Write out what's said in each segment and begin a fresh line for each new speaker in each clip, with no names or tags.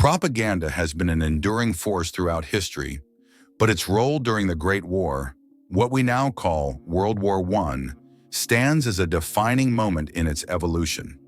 Propaganda has been an enduring force throughout history, but its role during the Great War, what we now call World War I, stands as a defining moment in its evolution.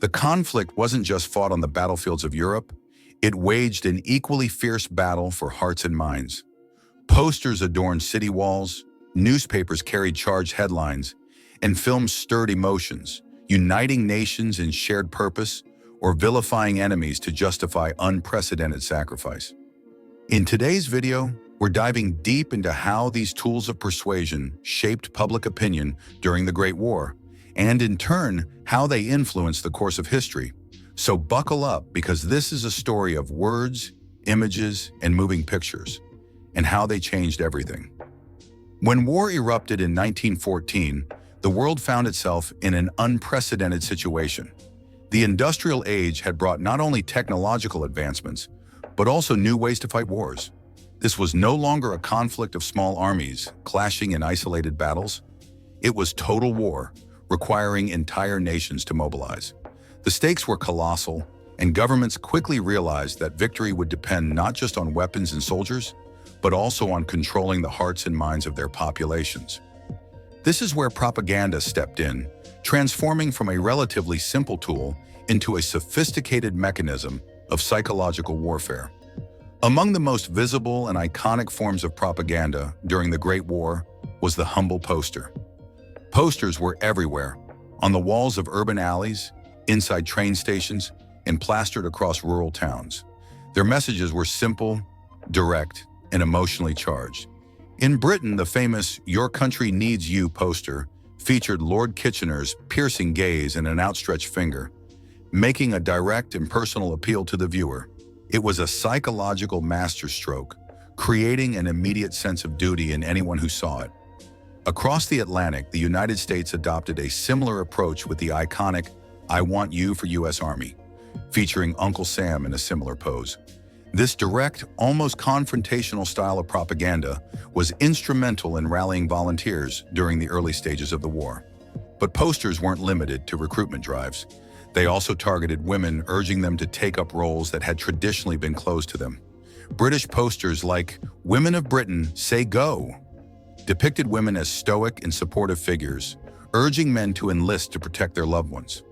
The conflict wasn't just fought on the battlefields of Europe, it waged an equally fierce battle for hearts and minds. Posters adorned city walls, newspapers carried charged headlines, and films stirred emotions, uniting nations in shared purpose or vilifying enemies to justify unprecedented sacrifice. In today's video, we're diving deep into how these tools of persuasion shaped public opinion during the Great War, and in turn, how they influenced the course of history. So buckle up, because this is a story of words, images, and moving pictures, and how they changed everything. When war erupted in 1914, the world found itself in an unprecedented situation. The industrial age had brought not only technological advancements, but also new ways to fight wars. This was no longer a conflict of small armies clashing in isolated battles. It was total war, requiring entire nations to mobilize. The stakes were colossal, and governments quickly realized that victory would depend not just on weapons and soldiers, but also on controlling the hearts and minds of their populations. This is where propaganda stepped in, transforming from a relatively simple tool into a sophisticated mechanism of psychological warfare. Among the most visible and iconic forms of propaganda during the Great War was the humble poster. Posters were everywhere, on the walls of urban alleys, inside train stations, and plastered across rural towns. Their messages were simple, direct, and emotionally charged. In Britain, the famous "Your Country Needs You" poster featured Lord Kitchener's piercing gaze and an outstretched finger, making a direct and personal appeal to the viewer. It was a psychological masterstroke, creating an immediate sense of duty in anyone who saw it. Across the Atlantic, the United States adopted a similar approach with the iconic "I Want You" for U.S. Army, featuring Uncle Sam in a similar pose. This direct, almost confrontational style of propaganda was instrumental in rallying volunteers during the early stages of the war. But posters weren't limited to recruitment drives. They also targeted women, urging them to take up roles that had traditionally been closed to them. British posters like "Women of Britain, Say Go" depicted women as stoic and supportive figures, urging men to enlist to protect their loved ones.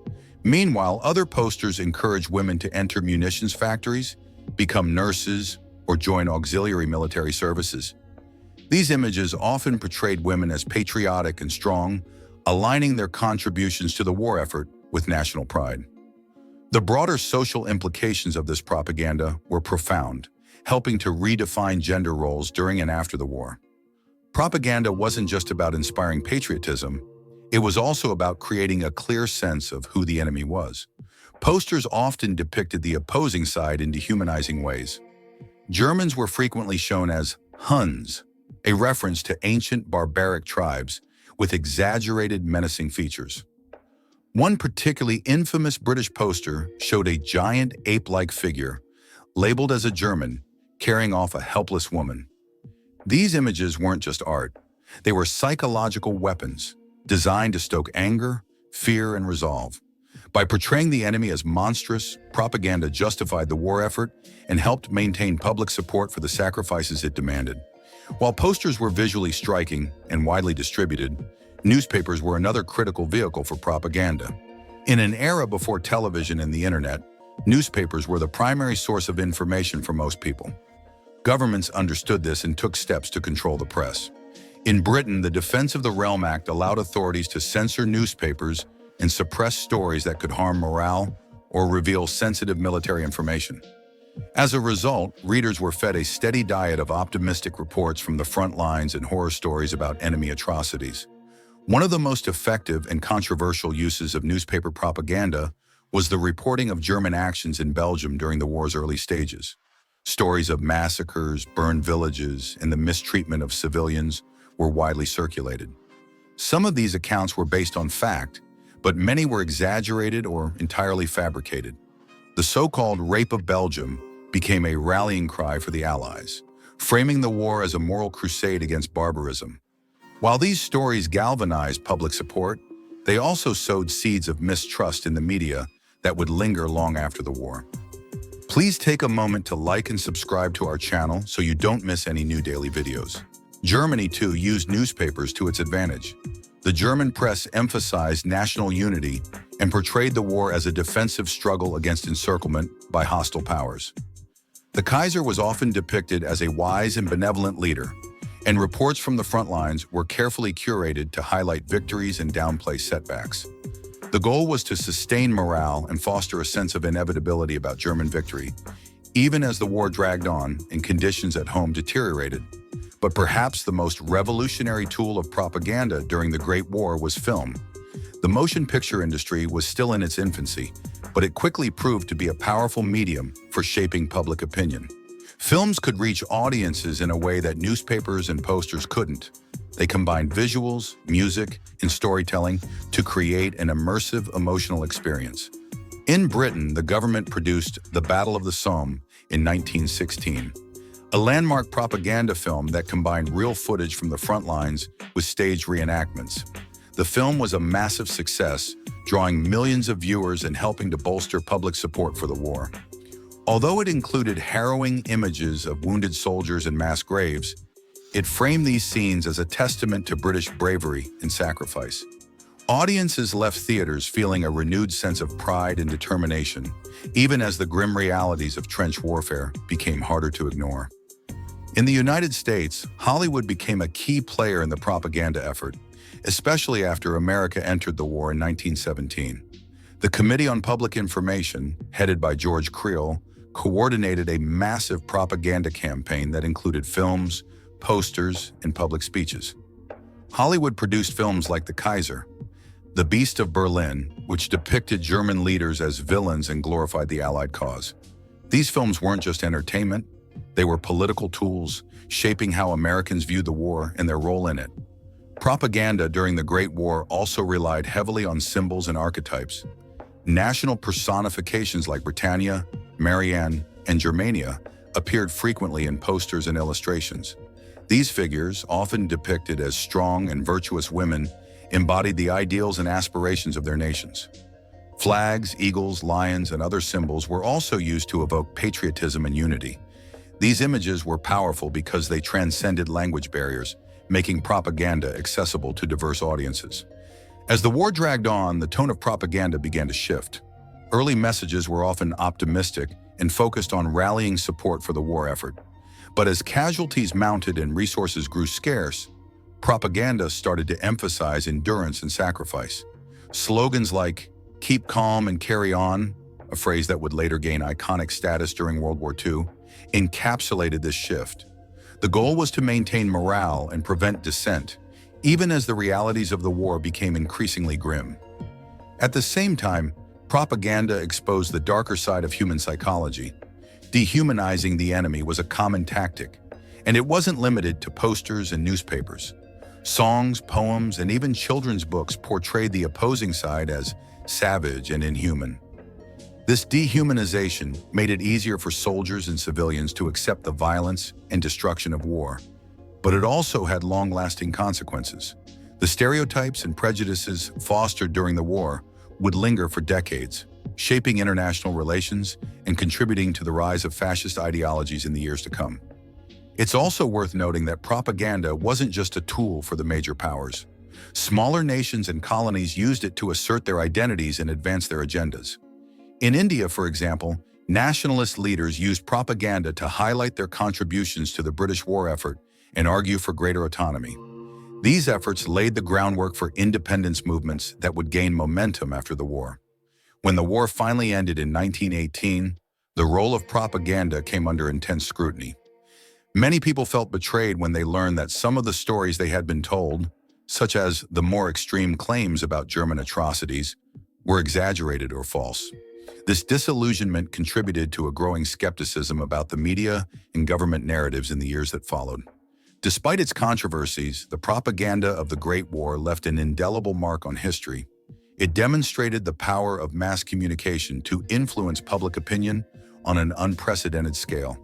Meanwhile, other posters encouraged women to enter munitions factories, become nurses, or join auxiliary military services. These images often portrayed women as patriotic and strong, aligning their contributions to the war effort with national pride. The broader social implications of this propaganda were profound, helping to redefine gender roles during and after the war. Propaganda wasn't just about inspiring patriotism, it was also about creating a clear sense of who the enemy was. Posters often depicted the opposing side in dehumanizing ways. Germans were frequently shown as Huns, a reference to ancient barbaric tribes with exaggerated menacing features. One particularly infamous British poster showed a giant ape-like figure, labeled as a German, carrying off a helpless woman. These images weren't just art. They were psychological weapons, designed to stoke anger, fear, and resolve. By portraying the enemy as monstrous, propaganda justified the war effort and helped maintain public support for the sacrifices it demanded. While posters were visually striking and widely distributed, newspapers were another critical vehicle for propaganda. In an era before television and the internet, newspapers were the primary source of information for most people. Governments understood this and took steps to control the press. In Britain, the Defence of the Realm Act allowed authorities to censor newspapers and suppress stories that could harm morale or reveal sensitive military information. As a result, readers were fed a steady diet of optimistic reports from the front lines and horror stories about enemy atrocities. One of the most effective and controversial uses of newspaper propaganda was the reporting of German actions in Belgium during the war's early stages. Stories of massacres, burned villages, and the mistreatment of civilians were widely circulated. Some of these accounts were based on fact, but many were exaggerated or entirely fabricated. The so-called Rape of Belgium became a rallying cry for the Allies, framing the war as a moral crusade against barbarism. While these stories galvanized public support, they also sowed seeds of mistrust in the media that would linger long after the war. Please take a moment to like and subscribe to our channel so you don't miss any new daily videos. Germany, too, used newspapers to its advantage. The German press emphasized national unity and portrayed the war as a defensive struggle against encirclement by hostile powers. The Kaiser was often depicted as a wise and benevolent leader, and reports from the front lines were carefully curated to highlight victories and downplay setbacks. The goal was to sustain morale and foster a sense of inevitability about German victory, even as the war dragged on and conditions at home deteriorated. But perhaps the most revolutionary tool of propaganda during the Great War was film. The motion picture industry was still in its infancy, but it quickly proved to be a powerful medium for shaping public opinion. Films could reach audiences in a way that newspapers and posters couldn't. They combined visuals, music, and storytelling to create an immersive emotional experience. In Britain, the government produced The Battle of the Somme in 1916, a landmark propaganda film that combined real footage from the front lines with staged reenactments. The film was a massive success, drawing millions of viewers and helping to bolster public support for the war. Although it included harrowing images of wounded soldiers and mass graves, it framed these scenes as a testament to British bravery and sacrifice. Audiences left theaters feeling a renewed sense of pride and determination, even as the grim realities of trench warfare became harder to ignore. In the United States, Hollywood became a key player in the propaganda effort, especially after America entered the war in 1917. The Committee on Public Information, headed by George Creel, coordinated a massive propaganda campaign that included films, posters, and public speeches. Hollywood produced films like The Kaiser, The Beast of Berlin, which depicted German leaders as villains and glorified the Allied cause. These films weren't just entertainment, they were political tools, shaping how Americans viewed the war and their role in it. Propaganda during the Great War also relied heavily on symbols and archetypes. National personifications like Britannia, Marianne, and Germania appeared frequently in posters and illustrations. These figures, often depicted as strong and virtuous women, embodied the ideals and aspirations of their nations. Flags, eagles, lions, and other symbols were also used to evoke patriotism and unity. These images were powerful because they transcended language barriers, making propaganda accessible to diverse audiences. As the war dragged on, the tone of propaganda began to shift. Early messages were often optimistic and focused on rallying support for the war effort. But as casualties mounted and resources grew scarce, propaganda started to emphasize endurance and sacrifice. Slogans like, "Keep calm and carry on," a phrase that would later gain iconic status during World War II, encapsulated this shift. The goal was to maintain morale and prevent dissent, even as the realities of the war became increasingly grim. At the same time, propaganda exposed the darker side of human psychology. Dehumanizing the enemy was a common tactic, and it wasn't limited to posters and newspapers. Songs, poems, and even children's books portrayed the opposing side as savage and inhuman. This dehumanization made it easier for soldiers and civilians to accept the violence and destruction of war, but it also had long-lasting consequences. The stereotypes and prejudices fostered during the war would linger for decades, shaping international relations and contributing to the rise of fascist ideologies in the years to come. It's also worth noting that propaganda wasn't just a tool for the major powers. Smaller nations and colonies used it to assert their identities and advance their agendas. In India, for example, nationalist leaders used propaganda to highlight their contributions to the British war effort and argue for greater autonomy. These efforts laid the groundwork for independence movements that would gain momentum after the war. When the war finally ended in 1918, the role of propaganda came under intense scrutiny. Many people felt betrayed when they learned that some of the stories they had been told, such as the more extreme claims about German atrocities, were exaggerated or false. This disillusionment contributed to a growing skepticism about the media and government narratives in the years that followed. Despite its controversies, the propaganda of the Great War left an indelible mark on history. It demonstrated the power of mass communication to influence public opinion on an unprecedented scale.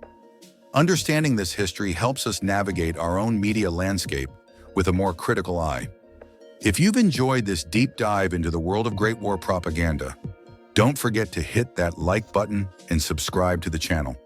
Understanding this history helps us navigate our own media landscape with a more critical eye. If you've enjoyed this deep dive into the world of Great War propaganda, Don't forget to hit that like button and subscribe to the channel.